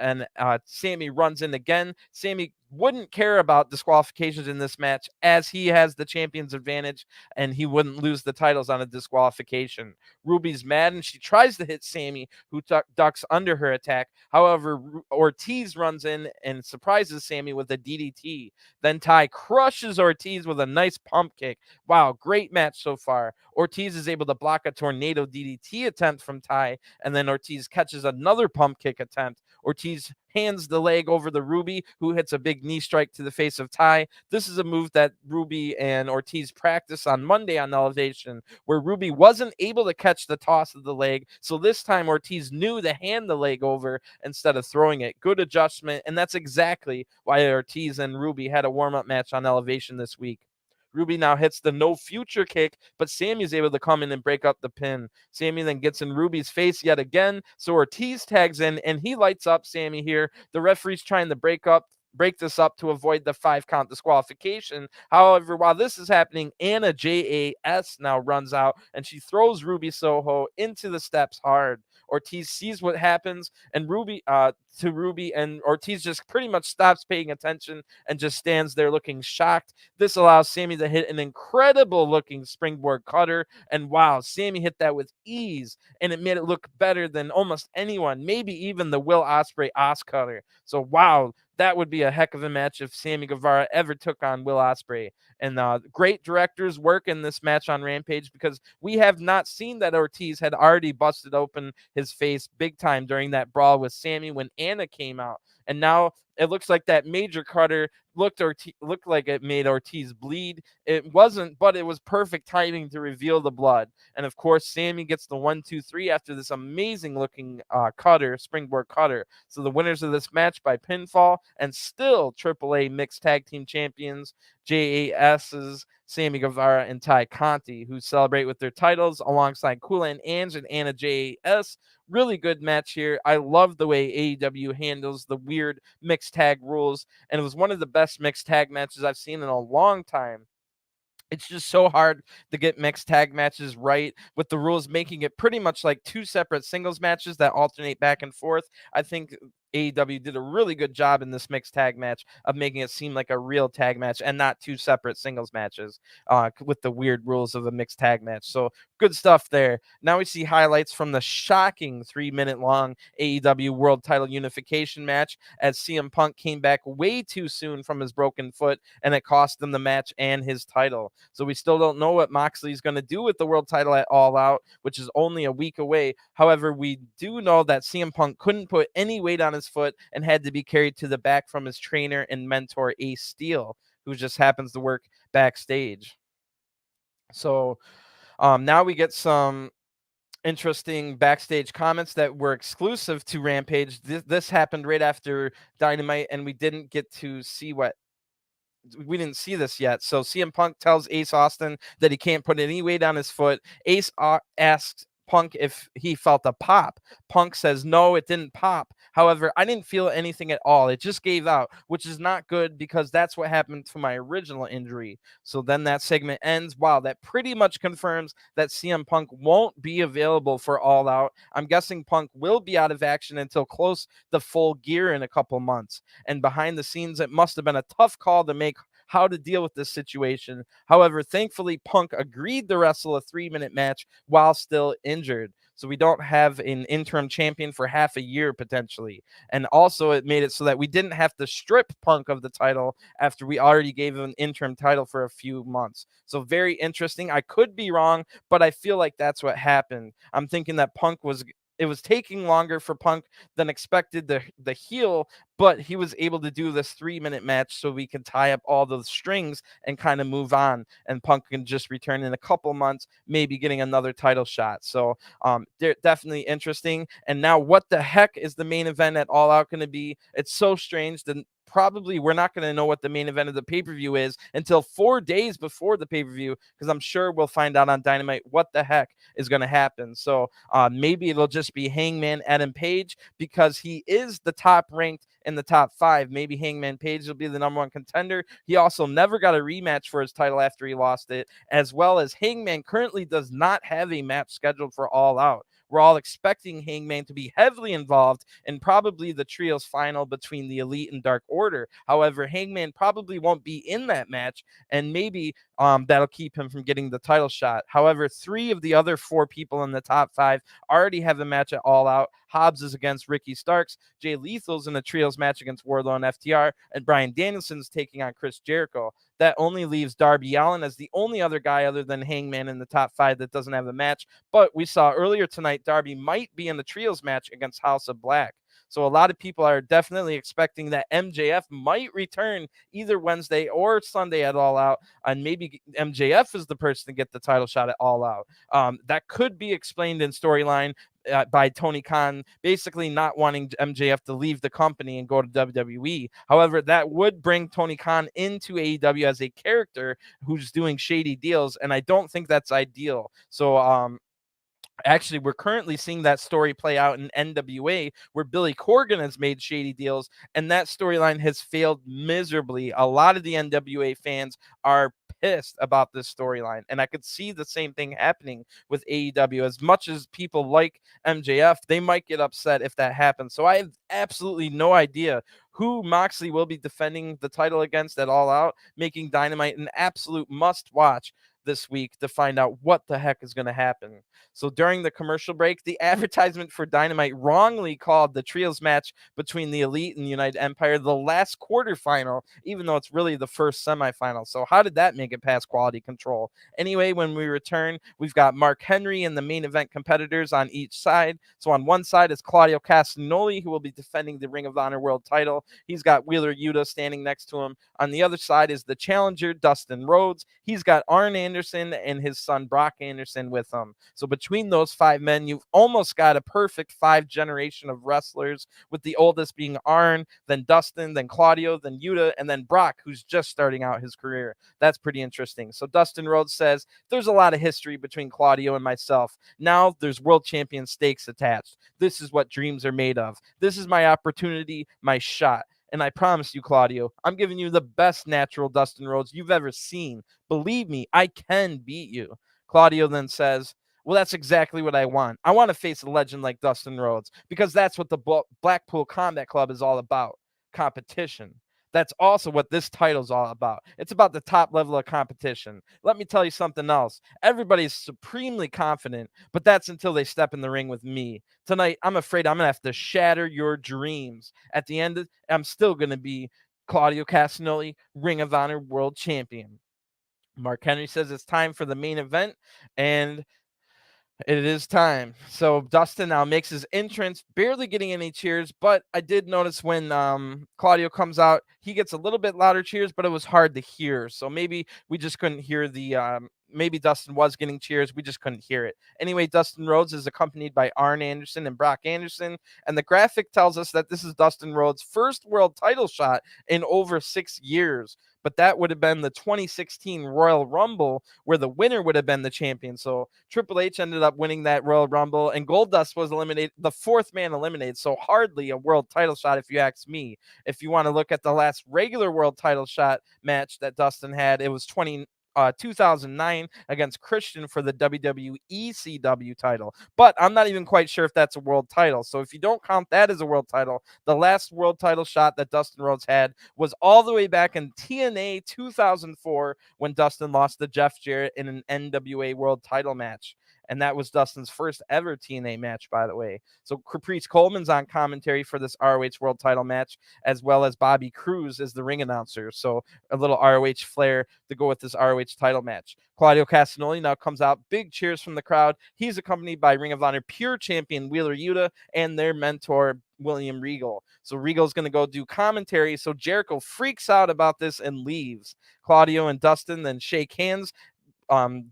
Sammy runs in again. Sammy wouldn't care about disqualifications in this match, as he has the champion's advantage and he wouldn't lose the titles on a disqualification. Ruby's mad and she tries to hit Sammy, who ducks under her attack. However, Ortiz runs in and surprises Sammy with a DDT. Then Ty crushes Ortiz with a nice pump kick. Wow, great match so far. Ortiz is able to block a tornado DDT attempt from Ty, and then Ortiz catches another pump kick attempt. Ortiz hands the leg over to Ruby, who hits a big knee strike to the face of Ty. This is a move that Ruby and Ortiz practiced on Monday on Elevation, where Ruby wasn't able to catch the toss of the leg. So this time Ortiz knew to hand the leg over instead of throwing it. Good adjustment, and that's exactly why Ortiz and Ruby had a warm-up match on Elevation this week. Ruby now hits the no future kick, but Sammy's able to come in and break up the pin. Sammy then gets in Ruby's face yet again, so Ortiz tags in, and he lights up Sammy here. The referee's trying to break this up to avoid the 5 count disqualification. However, while this is happening, Anna JAS now runs out, and she throws Ruby Soho into the steps hard. Ortiz sees what happens, and Ruby, and Ortiz just pretty much stops paying attention and just stands there looking shocked. This allows Sammy to hit an incredible looking springboard cutter, and wow, Sammy hit that with ease, and it made it look better than almost anyone, maybe even the Will Ospreay Os cutter. So wow, that would be a heck of a match if Sammy Guevara ever took on Will Ospreay. And great director's work in this match on Rampage, because we have not seen that Ortiz had already busted open his face big time during that brawl with Sammy when Anna came out. And now it looks like that major cutter looked like it made Ortiz bleed. It wasn't, but it was perfect timing to reveal the blood. And of course, Sammy gets the 1-2-3 after this amazing looking springboard cutter. So the winners of this match by pinfall, and still AAA mixed tag team champions, JAS's Sammy Guevara and Ty Conti, who celebrate with their titles alongside Kula and Ange and Anna JAS. Really good match here. I love the way AEW handles the weird mixed tag rules, and it was one of the best mixed tag matches I've seen in a long time. It's just so hard to get mixed tag matches right, with the rules making it pretty much like two separate singles matches that alternate back and forth. I think AEW did a really good job in this mixed tag match of making it seem like a real tag match and not two separate singles matches with the weird rules of a mixed tag match. So good stuff there. Now we see highlights from the shocking 3-minute long AEW World Title Unification match, as CM Punk came back way too soon from his broken foot, and it cost him the match and his title. So we still don't know what Moxley's going to do with the world title at All Out, which is only a week away. However, we do know that CM Punk couldn't put any weight on his foot and had to be carried to the back from his trainer and mentor, Ace Steel, who just happens to work backstage. So now we get some interesting backstage comments that were exclusive to Rampage. This happened right after Dynamite, and we didn't see this yet. So CM Punk tells Ace Austin that he can't put any weight on his foot. Ace asks Punk if he felt a pop. Punk says, no, it didn't pop. However, I didn't feel anything at all. It just gave out, which is not good, because that's what happened to my original injury. So then that segment ends. Wow, that pretty much confirms that CM Punk won't be available for All Out. I'm guessing Punk will be out of action until close to Full Gear in a couple months. And behind the scenes, it must have been a tough call to make, how to deal with this situation. However, thankfully, Punk agreed to wrestle a 3-minute match while still injured. So we don't have an interim champion for half a year potentially. And also it made it so that we didn't have to strip Punk of the title after we already gave him an interim title for a few months. So very interesting. I could be wrong, but I feel like that's what happened. I'm thinking that it was taking longer for Punk than expected, the heel, but he was able to do this 3-minute match so we can tie up all those strings and kind of move on, and Punk can just return in a couple months, maybe getting another title shot. So they're definitely interesting. And now, what the heck is the main event at All Out going to be? It's so strange that probably we're not going to know what the main event of the pay-per-view is until 4 days before the pay-per-view, because I'm sure we'll find out on Dynamite what the heck is going to happen. So maybe it'll just be Hangman Adam Page, because he is the top ranked in the top 5. Maybe Hangman Page will be the number 1 contender. He also never got a rematch for his title after he lost it, as well as Hangman currently does not have a match scheduled for All Out. We're all expecting Hangman to be heavily involved in probably the trios final between the Elite and Dark Order. However, Hangman probably won't be in that match, and maybe that'll keep him from getting the title shot. However, 3 of the other 4 people in the top 5 already have a match at All Out. Hobbs is against Ricky Starks, Jay Lethal's in a trios match against Wardlow and FTR, and Bryan Danielson's taking on Chris Jericho. That only leaves Darby Allin as the only other guy other than Hangman in the top 5 that doesn't have a match. But we saw earlier tonight Darby might be in the trios match against House of Black. So a lot of people are definitely expecting that MJF might return either Wednesday or Sunday at All Out, and maybe MJF is the person to get the title shot at All Out. That could be explained in storyline by Tony Khan basically not wanting MJF to leave the company and go to WWE. However, that would bring Tony Khan into AEW as a character who's doing shady deals, and I don't think that's ideal. So Actually, we're currently seeing that story play out in NWA, where Billy Corgan has made shady deals, and that storyline has failed miserably. A lot of the NWA fans are pissed about this storyline, and I could see the same thing happening with AEW. As much as people like MJF, they might get upset if that happens. So I have absolutely no idea who Moxley will be defending the title against at All Out, making Dynamite an absolute must watch this week to find out what the heck is going to happen. So during the commercial break, the advertisement for Dynamite wrongly called the trios match between the Elite and the United Empire the last quarterfinal, even though it's really the first semifinal. So how did that make it past quality control? Anyway, when we return, we've got Mark Henry and the main event competitors on each side. So on one side is Claudio Castagnoli, who will be defending the Ring of Honor World title. He's got Wheeler Yuta standing next to him. On the other side is the challenger, Dustin Rhodes. He's got Arn Anderson and his son, Brock Anderson, with him. So between those five men, you've almost got a perfect 5 generation of wrestlers, with the oldest being Arn, then Dustin, then Claudio, then Yuta, and then Brock, who's just starting out his career. That's pretty interesting. So Dustin Rhodes says, there's a lot of history between Claudio and myself. Now there's world champion stakes attached. This is what dreams are made of. This is my opportunity, my shot. And I promise you, Claudio, I'm giving you the best natural Dustin Rhodes you've ever seen. Believe me, I can beat you. Claudio then says, well, that's exactly what I want. I want to face a legend like Dustin Rhodes, because that's what the Blackpool Combat Club is all about, competition. That's also what this title's all about. It's about the top level of competition. Let me tell you something else. Everybody's supremely confident, but that's until they step in the ring with me. Tonight, I'm afraid I'm going to have to shatter your dreams. At the end, I'm still going to be Claudio Castagnoli, Ring of Honor World Champion. Mark Henry says it's time for the main event, and it is time. So Dustin now makes his entrance, barely getting any cheers, but I did notice when Claudio comes out, he gets a little bit louder cheers, but it was hard to hear. So maybe we just couldn't hear the maybe Dustin was getting cheers, we just couldn't hear it. Anyway, Dustin Rhodes is accompanied by Arn Anderson and Brock Anderson, and the graphic tells us that this is Dustin Rhodes' first world title shot in over 6 years. But that would have been the 2016 Royal Rumble, where the winner would have been the champion. So Triple H ended up winning that Royal Rumble, and Goldust was eliminated, the 4th man eliminated. So hardly a world title shot, if you ask me. If you want to look at the last regular world title shot match that Dustin had, it was 2009 against Christian for the WWE ECW title. But I'm not even quite sure if that's a world title. So if you don't count that as a world title, the last world title shot that Dustin Rhodes had was all the way back in TNA 2004, when Dustin lost to Jeff Jarrett in an NWA world title match. And that was Dustin's first ever TNA match, by the way. So Caprice Coleman's on commentary for this ROH world title match, as well as Bobby Cruz as the ring announcer. So a little ROH flair to go with this ROH title match. Claudio Castagnoli now comes out. Big cheers from the crowd. He's accompanied by Ring of Honor Pure Champion Wheeler Yuta and their mentor, William Regal. So Regal's going to go do commentary. So Jericho freaks out about this and leaves. Claudio and Dustin then shake hands,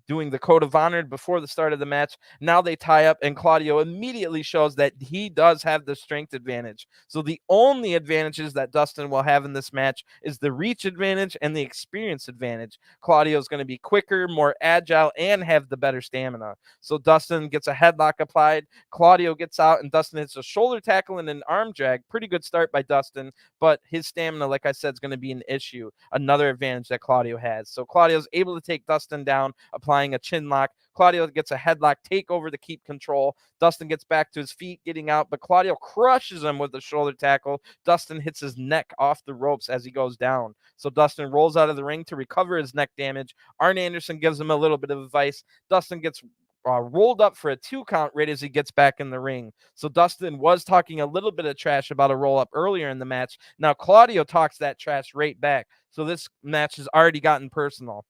doing the code of honor before the start of the match. Now they tie up, and Claudio immediately shows that he does have the strength advantage. So the only advantages that Dustin will have in this match is the reach advantage and the experience advantage. Claudio is going to be quicker, more agile, and have the better stamina. So Dustin gets a headlock applied. Claudio gets out, and Dustin hits a shoulder tackle and an arm drag. Pretty good start by Dustin, but his stamina, like I said, is going to be an issue. Another advantage that Claudio has. So Claudio's able to take Dustin down, applying a chin lock. Claudio gets a headlock takeover to keep control. Dustin gets back to his feet, getting out, but Claudio crushes him with a shoulder tackle. Dustin hits his neck off the ropes as he goes down. So Dustin rolls out of the ring to recover his neck damage. Arn Anderson gives him a little bit of advice. Dustin gets rolled up for a 2 count right as he gets back in the ring. So Dustin was talking a little bit of trash about a roll up earlier in the match. Now Claudio talks that trash right back. So this match has already gotten personal.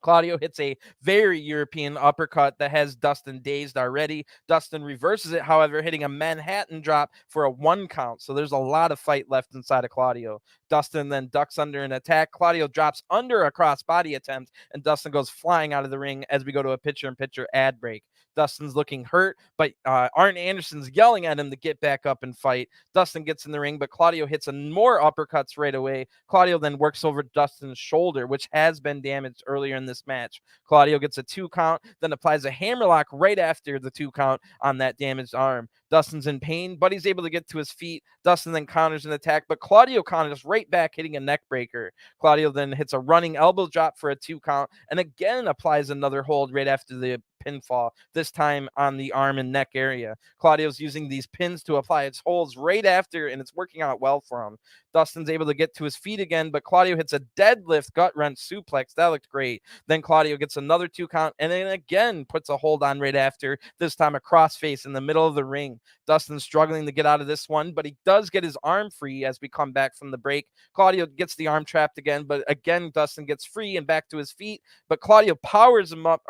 Claudio hits a very European uppercut that has Dustin dazed already. Dustin reverses it, however, hitting a Manhattan drop for a 1 count. So there's a lot of fight left inside of Claudio. Dustin then ducks under an attack. Claudio drops under a crossbody attempt, and Dustin goes flying out of the ring as we go to a picture-in-picture ad break. Dustin's looking hurt, but Arn Anderson's yelling at him to get back up and fight. Dustin gets in the ring, but Claudio hits more uppercuts right away. Claudio then works over Dustin's shoulder, which has been damaged earlier in this match. Claudio gets a 2 count, then applies a hammerlock right after the 2 count on that damaged arm. Dustin's in pain, but he's able to get to his feet. Dustin then counters an attack, but Claudio counters right back, hitting a neck breaker. Claudio then hits a running elbow drop for a 2 count, and again applies another hold right after the pinfall, this time on the arm and neck area. Claudio's using these pins to apply its holds right after, and it's working out well for him. Dustin's able to get to his feet again, but Claudio hits a deadlift gut wrench suplex. That looked great. Then Claudio gets another 2 count, and then again puts a hold on right after, this time a crossface in the middle of the ring. Dustin's struggling to get out of this one, but he does get his arm free as we come back from the break. Claudio gets the arm trapped again, but again, Dustin gets free and back to his feet, but Claudio powers him up,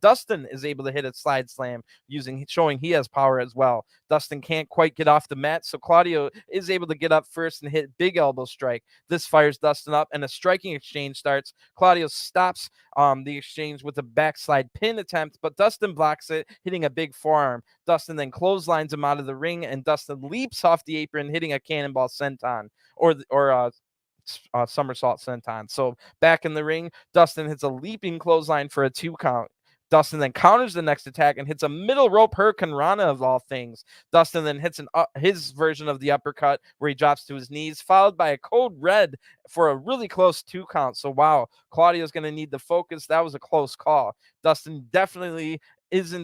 Dustin is able to hit a slide slam showing he has power as well. Dustin can't quite get off the mat, so Claudio is able to get up first and hit big elbow strike. This fires Dustin up, and a striking exchange starts. Claudio stops the exchange with a backslide pin attempt, but Dustin blocks it, hitting a big forearm. Dustin then clotheslines him out of the ring, and Dustin leaps off the apron, hitting a cannonball senton or somersault senton. So back in the ring, Dustin hits a leaping clothesline for a 2 count. Dustin then counters the next attack and hits a middle rope Hurricane Rana of all things. Dustin then hits his version of the uppercut where he drops to his knees, followed by a code red for a really close 2 count. So wow, Claudio's going to need the focus. That was a close call. Dustin definitely is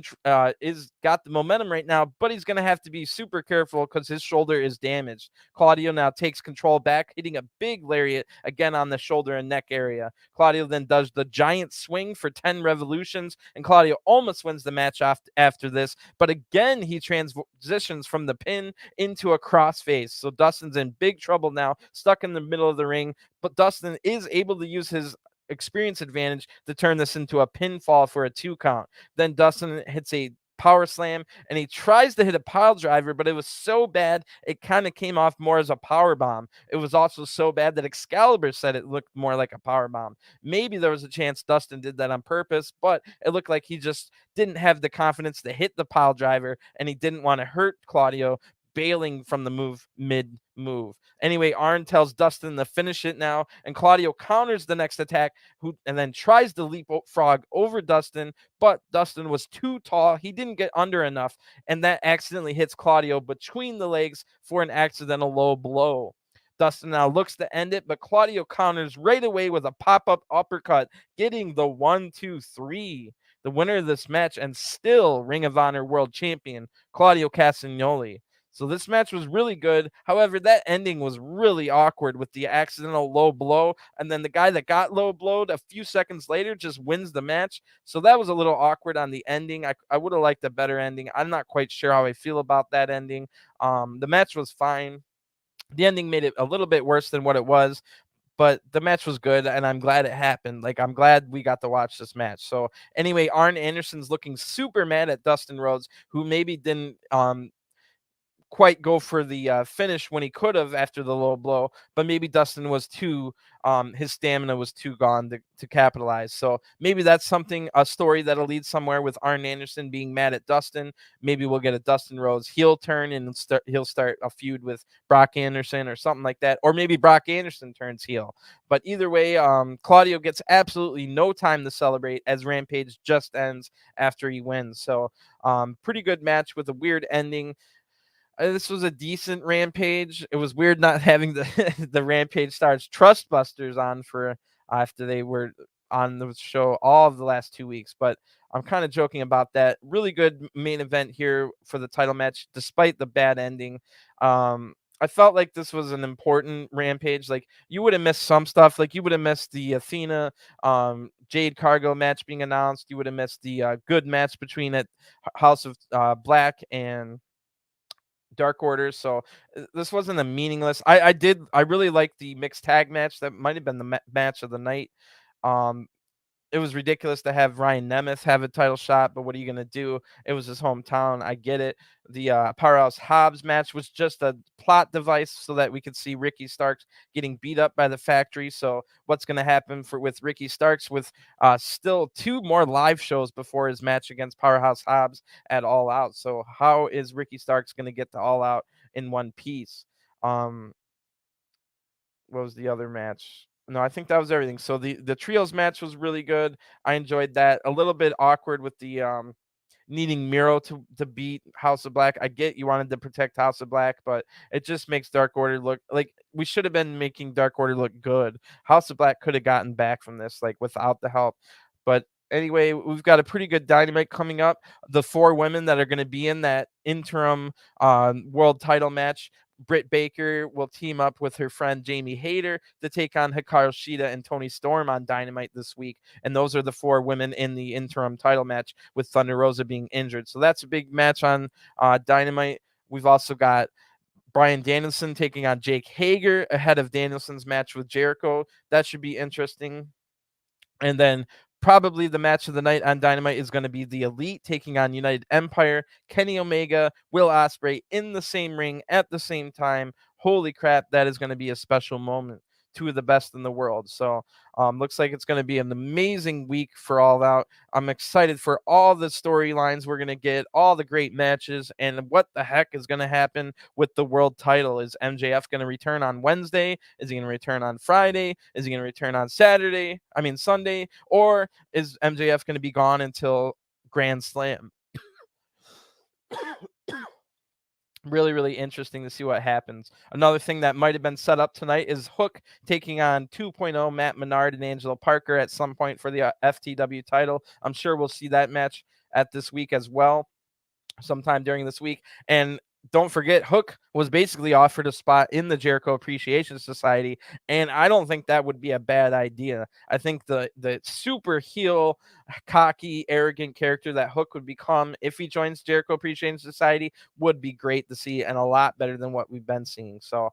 got the momentum right now, but he's going to have to be super careful because his shoulder is damaged. Claudio now takes control back, hitting a big lariat again on the shoulder and neck area. Claudio then does the giant swing for 10 revolutions, and Claudio almost wins the match after this, but again he transitions from the pin into a crossface. So Dustin's in big trouble now, stuck in the middle of the ring, but Dustin is able to use his experience advantage to turn this into a pinfall for a 2 count. Then Dustin hits a power slam, and he tries to hit a pile driver, but it was so bad it kind of came off more as a power bomb. It was also so bad that Excalibur said it looked more like a power bomb. Maybe there was a chance Dustin did that on purpose, but it looked like he just didn't have the confidence to hit the pile driver, and he didn't want to hurt Claudio bailing from the move mid-move. Anyway, Arn tells Dustin to finish it now, and Claudio counters the next attack and then tries to leapfrog over Dustin, but Dustin was too tall. He didn't get under enough, and that accidentally hits Claudio between the legs for an accidental low blow. Dustin now looks to end it, but Claudio counters right away with a pop-up uppercut, getting the 1-2-3. The winner of this match and still Ring of Honor World Champion, Claudio Castagnoli. So this match was really good. However, that ending was really awkward with the accidental low blow. And then the guy that got low blowed a few seconds later just wins the match. So that was a little awkward on the ending. I would have liked a better ending. I'm not quite sure how I feel about that ending. The match was fine. The ending made it a little bit worse than what it was, but the match was good, and I'm glad it happened. Like, I'm glad we got to watch this match. So anyway, Arn Anderson's looking super mad at Dustin Rhodes, who maybe didn't quite go for the finish when he could have after the low blow, but maybe Dustin was too his stamina was too gone to capitalize. So maybe that's a story that'll lead somewhere with Arn Anderson being mad at Dustin. Maybe we'll get a Dustin Rhodes heel turn and he'll start a feud with Brock Anderson or something like that, or maybe Brock Anderson turns heel. But either way, Claudio gets absolutely no time to celebrate as Rampage just ends after he wins. So pretty good match with a weird ending. This was a decent Rampage. It was weird not having the Rampage Stars Trustbusters on for after they were on the show all of the last 2 weeks, but I'm kind of joking about that. Really good main event here for the title match, despite the bad ending. I felt like this was an important Rampage. Like, you would have missed some stuff. Like, you would have missed the Athena Jade Cargo match being announced. You would have missed the good match between House of Black and Dark Order. So this wasn't a meaningless. I really liked the mixed tag match. That might have been the match of the night. it was ridiculous to have Ryan Nemeth have a title shot, but what are you going to do? It was his hometown. I get it. The Powerhouse Hobbs match was just a plot device so that we could see Ricky Starks getting beat up by the factory. So what's going to happen with Ricky Starks with still 2 more live shows before his match against Powerhouse Hobbs at All Out? So how is Ricky Starks going to get to All Out in one piece? What was the other match? No, I think that was everything. So the trios match was really good. I enjoyed that. A little bit awkward with the needing Miro to beat House of Black. I get you wanted to protect House of Black, but it just makes Dark Order look like we should have been making Dark Order look good. House of Black could have gotten back from this like without the help. But anyway, we've got a pretty good Dynamite coming up. The 4 women that are going to be in that interim world title match. Britt Baker will team up with her friend Jamie Hayter to take on Hikaru Shida and Toni Storm on Dynamite this week. And those are the 4 women in the interim title match with Thunder Rosa being injured. So that's a big match on Dynamite. We've also got Bryan Danielson taking on Jake Hager ahead of Danielson's match with Jericho. That should be interesting. And then probably the match of the night on Dynamite is going to be the Elite taking on United Empire. Kenny Omega, Will Ospreay in the same ring at the same time. Holy crap, that is going to be a special moment. 2 of the best in the world. So looks like it's going to be an amazing week for All Out. I'm excited for all the storylines we're going to get, all the great matches, and what the heck is going to happen with the world title. Is MJF going to return on Wednesday? Is he going to return on Friday? Is he going to return on Sunday? Or is MJF going to be gone until Grand Slam? Really, really interesting to see what happens. Another thing that might have been set up tonight is Hook taking on 2.0 Matt Menard and Angelo Parker at some point for the FTW title. I'm sure we'll see that match at this week as well, sometime during this week. And don't forget, Hook was basically offered a spot in the Jericho Appreciation Society, and I don't think that would be a bad idea. I think the super heel, cocky, arrogant character that Hook would become if he joins Jericho Appreciation Society would be great to see, and a lot better than what we've been seeing. So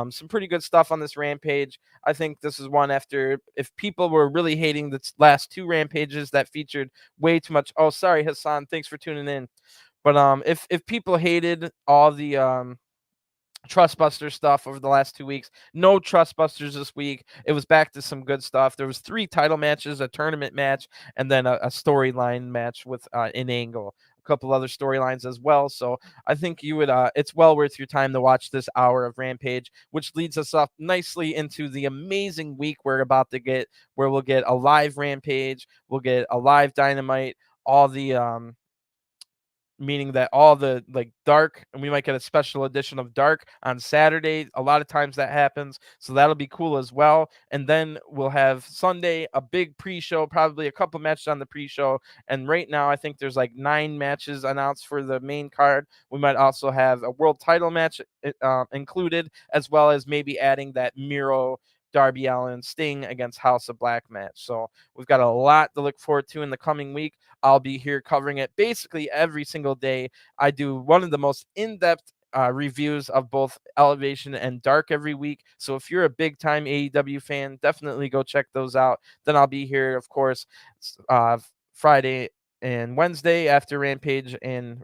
some pretty good stuff on this Rampage. I think this is one after, if people were really hating the last 2 Rampages that featured way too much. Oh, sorry, Hassan. Thanks for tuning in. But if people hated all the Trustbuster stuff over the last 2 weeks, no Trustbusters this week. It was back to some good stuff. There was 3 title matches, a tournament match, and then a storyline match with an Angle. A couple other storylines as well. So I think you would it's well worth your time to watch this hour of Rampage, which leads us up nicely into the amazing week we're about to get, where we'll get a live Rampage, we'll get a live Dynamite, all the meaning that all the like Dark, and we might get a special edition of Dark on Saturday. A lot of times that happens, so that'll be cool as well. And then we'll have Sunday a big pre-show, probably a couple matches on the pre-show. And right now I think there's like 9 matches announced for the main card. We might also have a world title match included, as well as maybe adding that Miro, Darby Allin, Sting against House of Black match. So we've got a lot to look forward to in the coming week. I'll be here covering it basically every single day. I do one of the most in-depth reviews of both Elevation and Dark every week. So if you're a big-time AEW fan, definitely go check those out. Then I'll be here, of course, Friday and Wednesday after Rampage and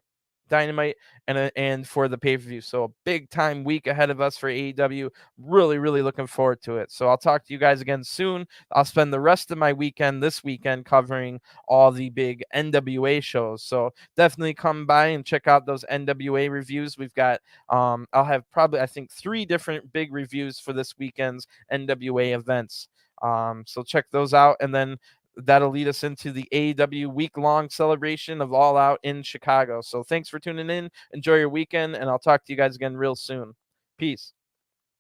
Dynamite and for the pay-per-view. So a big time week ahead of us for AEW. Really, really looking forward to it. So I'll talk to you guys again soon. I'll spend the rest of my weekend this weekend covering all the big NWA shows. So definitely come by and check out those NWA reviews. We've got I'll have probably, I think, 3 different big reviews for this weekend's NWA events. So check those out, and then that'll lead us into the AEW week-long celebration of All Out in Chicago. So thanks for tuning in. Enjoy your weekend, and I'll talk to you guys again real soon. Peace.